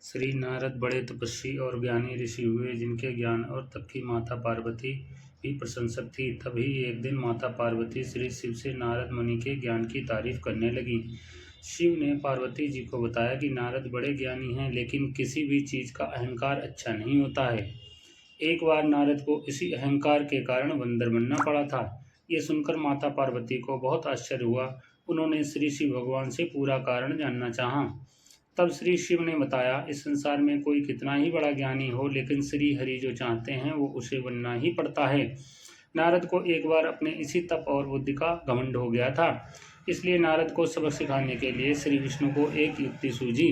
श्री नारद बड़े तपस्वी और ज्ञानी ऋषि हुए, जिनके ज्ञान और तप की माता पार्वती भी प्रशंसक थी। तभी एक दिन माता पार्वती श्री शिव से नारद मुनि के ज्ञान की तारीफ करने लगी। शिव ने पार्वती जी को बताया कि नारद बड़े ज्ञानी हैं, लेकिन किसी भी चीज़ का अहंकार अच्छा नहीं होता है। एक बार नारद को इसी अहंकार के कारण बंदर बनना पड़ा था। ये सुनकर माता पार्वती को बहुत आश्चर्य हुआ। उन्होंने श्री शिव भगवान से पूरा कारण जानना चाहा। तब श्री शिव ने बताया, इस संसार में कोई कितना ही बड़ा ज्ञानी हो, लेकिन श्री हरि जो चाहते हैं वो उसे बनना ही पड़ता है। नारद को एक बार अपने इसी तप और बुद्धि का घमंड हो गया था। इसलिए नारद को सबक सिखाने के लिए श्री विष्णु को एक युक्ति सूझी।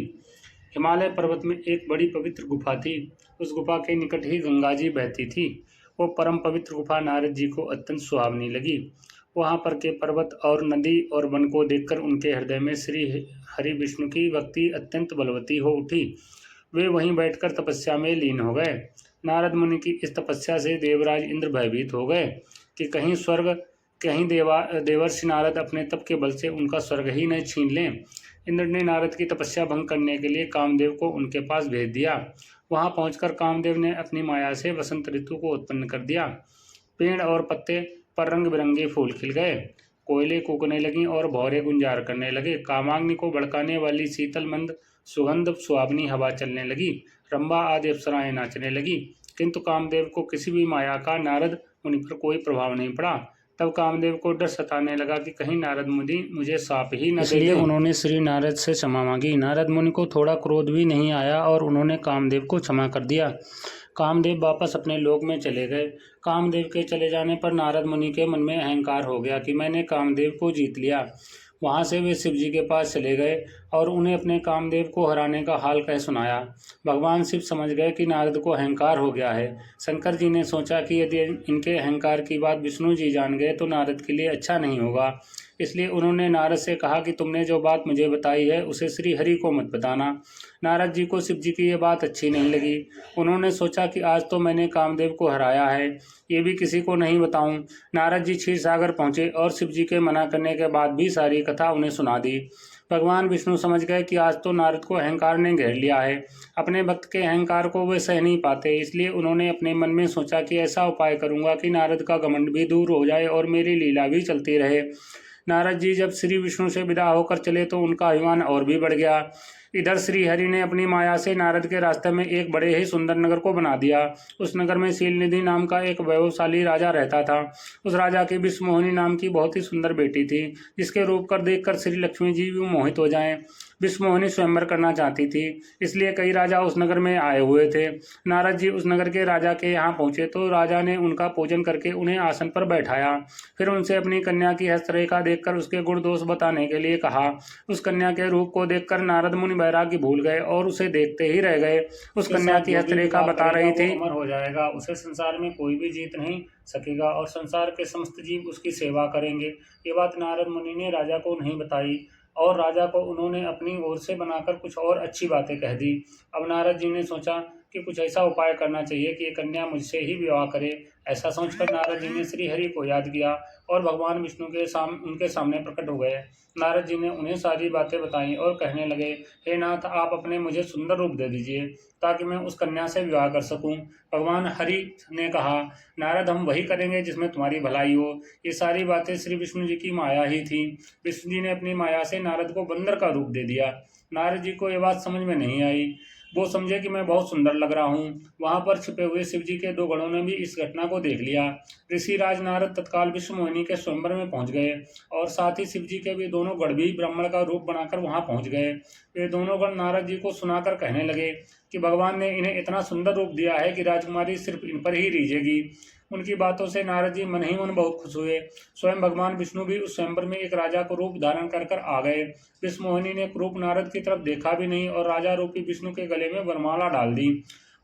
हिमालय पर्वत में एक बड़ी पवित्र गुफा थी। उस गुफा के निकट ही गंगा जी बहती थी। वो परम पवित्र गुफा नारद जी को अत्यंत सुहावनी लगी। वहाँ पर के पर्वत और नदी और वन को देखकर उनके हृदय में श्री हरि विष्णु की भक्ति अत्यंत बलवती हो उठी। वे वहीं बैठकर तपस्या में लीन हो गए। नारद मुनि की इस तपस्या से देवराज इंद्र भयभीत हो गए कि कहीं स्वर्ग कहीं देवर्षि नारद अपने तप के बल से उनका स्वर्ग ही न छीन लें। इंद्र ने नारद की तपस्या भंग करने के लिए कामदेव को उनके पास भेज दिया। वहां पहुंचकर कामदेव ने अपनी माया से वसंत ऋतु को उत्पन्न कर दिया। पेड़ और पत्ते पर रंग बिरंगे फूल खिल गए, कोयले कूकने लगीं और भौरे गुंजार करने लगे। कामाग्नि को भड़काने वाली शीतल मंद सुगंध सुहावनी हवा चलने लगी। रंभा आदि अप्सराएं नाचने लगी, किंतु कामदेव को किसी भी माया का नारद मुनि पर कोई प्रभाव नहीं पड़ा। तब कामदेव को डर सताने लगा कि कहीं नारद मुनि मुझे साप ही न दे दें। उन्होंने श्री नारद से क्षमा मांगी। नारद मुनि को थोड़ा क्रोध भी नहीं आया और उन्होंने कामदेव को क्षमा कर दिया। कामदेव वापस अपने लोक में चले गए। कामदेव के चले जाने पर नारद मुनि के मन में अहंकार हो गया कि मैंने कामदेव को जीत लिया। वहाँ से वे शिव जी के पास चले गए और उन्हें अपने कामदेव को हराने का हाल कह सुनाया। भगवान शिव समझ गए कि नारद को अहंकार हो गया है। शंकर जी ने सोचा कि यदि इनके अहंकार की बात विष्णु जी जान गए तो नारद के लिए अच्छा नहीं होगा। इसलिए उन्होंने नारद से कहा कि तुमने जो बात मुझे बताई है उसे श्री हरि को मत बताना। नारद जी को शिव जी की ये बात अच्छी नहीं लगी। उन्होंने सोचा कि आज तो मैंने कामदेव को हराया है, ये भी किसी को नहीं बताऊं। नारद जी क्षीर सागर पहुंचे और शिव जी के मना करने के बाद भी सारी कथा उन्हें सुना दी। भगवान विष्णु समझ गए कि आज तो नारद को अहंकार ने घेर लिया है। अपने भक्त के अहंकार को वे सह नहीं पाते, इसलिए उन्होंने अपने मन में सोचा कि ऐसा उपाय करूंगा कि नारद का घमंड भी दूर हो जाए और मेरी लीला भी चलती रहे। नारद जी जब श्री विष्णु से विदा होकर चले तो उनका अभिमान और भी बढ़ गया। इधर श्री हरि ने अपनी माया से नारद के रास्ते में एक बड़े ही सुंदर नगर को बना दिया। उस नगर में शीलनिधि नाम का एक वैभवशाली राजा रहता था। उस राजा की विश्वमोहिनी नाम की बहुत ही सुंदर बेटी थी, जिसके रूप कर देखकर श्री लक्ष्मी जी भी मोहित हो जाएं। विश्वमोहिनी स्वयंवर करना चाहती थी, इसलिए कई राजा उस नगर में आए हुए थे। नारद जी उस नगर के राजा के यहाँ पहुंचे तो राजा ने उनका पूजन करके उन्हें आसन पर बैठाया। फिर उनसे अपनी कन्या की हस्तरेखा देखकर उसके गुण दोष बताने के लिए कहा। उस कन्या के रूप को देखकर नारद मुनि वैराग्य भूल गए और उसे देखते ही रह गए। उस कन्या की हस्तरेखा बता रही थी, अमर हो जाएगा, उसे संसार में कोई भी जीत नहीं सकेगा और संसार के समस्त जीव उसकी सेवा करेंगे। ये बात नारद मुनि ने राजा को नहीं बताई और राजा को उन्होंने अपनी ओर से बनाकर कुछ और अच्छी बातें कह दी। अब नारद जी ने सोचा कि कुछ ऐसा उपाय करना चाहिए कि ये कन्या मुझसे ही विवाह करे। ऐसा सोचकर नारद जी ने श्री हरि को याद किया और भगवान विष्णु के उनके सामने प्रकट हो गए। नारद जी ने उन्हें सारी बातें बताई और कहने लगे, हे नाथ, आप अपने मुझे सुंदर रूप दे दीजिए ताकि मैं उस कन्या से विवाह कर सकूं। भगवान हरि ने कहा, नारद, हम वही करेंगे जिसमें तुम्हारी भलाई हो। ये सारी बातें श्री विष्णु जी की माया ही थी। विष्णु जी ने अपनी माया से नारद को बंदर का रूप दे दिया। नारद जी को ये बात समझ में नहीं आई। वो समझे कि मैं बहुत सुंदर लग रहा हूँ। वहां पर छिपे हुए शिव जी के दो गणों ने भी इस घटना को देख लिया। ऋषि राज नारद तत्काल विश्वमोहिनी के स्वयंवर में पहुंच गए और साथ ही शिव जी के भी दोनों गण भी ब्राह्मण का रूप बनाकर वहां पहुंच गए। वे दोनों गण नारद जी को सुनाकर कहने लगे कि भगवान ने इन्हें इतना सुंदर रूप दिया है कि राजकुमारी सिर्फ इन पर ही रीझेगी। उनकी बातों से नारद जी मन ही मन बहुत खुश हुए। स्वयं भगवान विष्णु भी उस स्वयंवर में एक राजा को रूप धारण कर कर आ गए। विश्वमोहिनी ने क्रूप नारद की तरफ देखा भी नहीं और राजा रूपी विष्णु के गले में वरमाला डाल दी।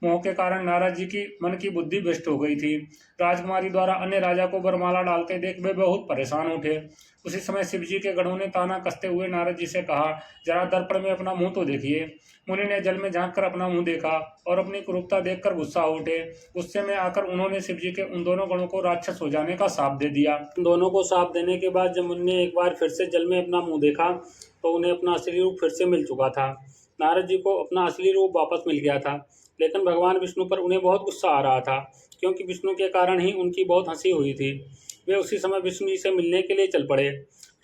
मोह के कारण नारद जी की मन की बुद्धि भ्रष्ट हो गई थी। राजकुमारी द्वारा अन्य राजा को वरमाला डालते देख वे बहुत परेशान उठे। उसी समय शिव जी के गणों ने ताना कसते हुए नारद जी से कहा, जरा दर्पण में अपना मुंह तो देखिए। मुनि ने जल में झांक कर अपना मुंह देखा और अपनी क्रूरता देखकर गुस्सा हो उठे। गुस्से में आकर उन्होंने शिव जी के उन दोनों गणों को राक्षस हो जाने का शाप दे दिया। उन दोनों को शाप देने के बाद जब मुनि ने एक बार फिर से जल में अपना मुंह देखा तो उन्हें अपना असली रूप फिर से मिल चुका था। नारद जी को अपना असली रूप वापस मिल गया था, लेकिन भगवान विष्णु पर उन्हें बहुत गुस्सा आ रहा था, क्योंकि विष्णु के कारण ही उनकी बहुत हंसी हुई थी। वे उसी समय विष्णु जी से मिलने के लिए चल पड़े।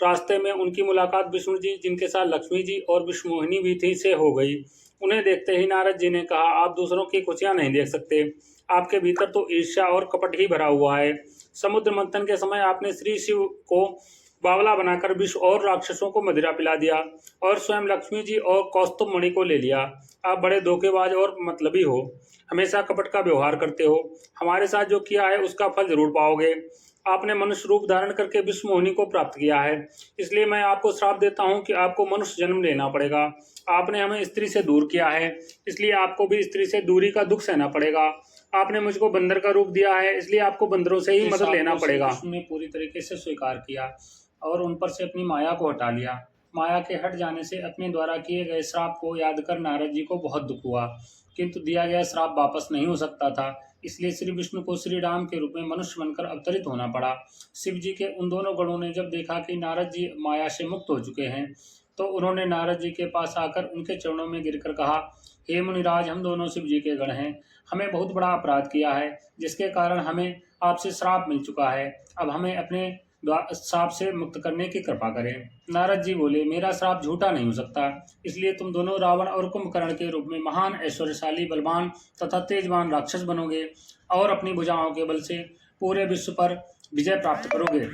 रास्ते में उनकी मुलाकात विष्णु जी, जिनके साथ लक्ष्मी जी और विष्णुमोहिनी भी थी, से हो गई। उन्हें देखते ही नारद जी ने कहा, आप दूसरों की खुशियां नहीं देख सकते, आपके भीतर तो ईर्ष्या और कपट ही भरा हुआ है। समुद्र मंथन के समय आपने श्री शिव को बावला बनाकर विष और राक्षसों को मदिरा पिला दिया, और स्वयं लक्ष्मी जी और कौस्तुभ मणि को ले लिया। आप बड़े धोखेबाज और मतलबी हो, हमेशा कपट का व्यवहार करते हो। हमारे साथ जो किया है उसका फल जरूर पाओगे। आपने मनुष्य रूप धारण करके विष्णु मोहिनी को प्राप्त किया है, इसलिए मैं आपको श्राप देता हूँ कि आपको मनुष्य जन्म लेना पड़ेगा। आपने हमें स्त्री से दूर किया है, इसलिए आपको भी स्त्री से दूरी का दुख सहना पड़ेगा। आपने मुझको बंदर का रूप दिया है, इसलिए आपको बंदरों से ही मदद लेना पड़ेगा। विष्णु ने पूरी तरीके से स्वीकार किया और उन पर से अपनी माया को हटा लिया। माया के हट जाने से अपने द्वारा किए गए श्राप को याद कर नारद जी को बहुत दुख हुआ, किंतु दिया गया श्राप वापस नहीं हो सकता था, इसलिए श्री विष्णु को श्री राम के रूप में मनुष्य बनकर अवतरित होना पड़ा। शिव जी के उन दोनों गणों ने जब देखा कि नारद जी माया से मुक्त हो चुके हैं, तो उन्होंने नारद जी के पास आकर उनके चरणों में गिरकर कहा, हे मुनिराज, हम दोनों शिव जी के गण हैं। हमें बहुत बड़ा अपराध किया है, जिसके कारण हमें आपसे श्राप मिल चुका है। अब हमें अपने श्राप से मुक्त करने की कृपा करें। नारद जी बोले, मेरा श्राप झूठा नहीं हो सकता, इसलिए तुम दोनों रावण और कुंभकर्ण के रूप में महान ऐश्वर्यशाली, बलवान तथा तेजवान राक्षस बनोगे और अपनी भुजाओं के बल से पूरे विश्व पर विजय प्राप्त करोगे।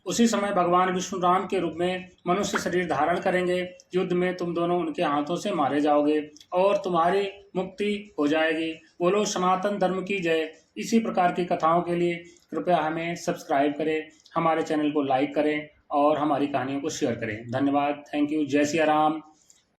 उसी समय भगवान विष्णु राम के रूप में मनुष्य शरीर धारण करेंगे। युद्ध में तुम दोनों उनके हाथों से मारे जाओगे और तुम्हारी मुक्ति हो जाएगी। बोलो सनातन धर्म की जय। इसी प्रकार की कथाओं के लिए कृपया हमें सब्सक्राइब करें, हमारे चैनल को लाइक करें और हमारी कहानियों को शेयर करें। धन्यवाद। Thank you. जय सिया राम।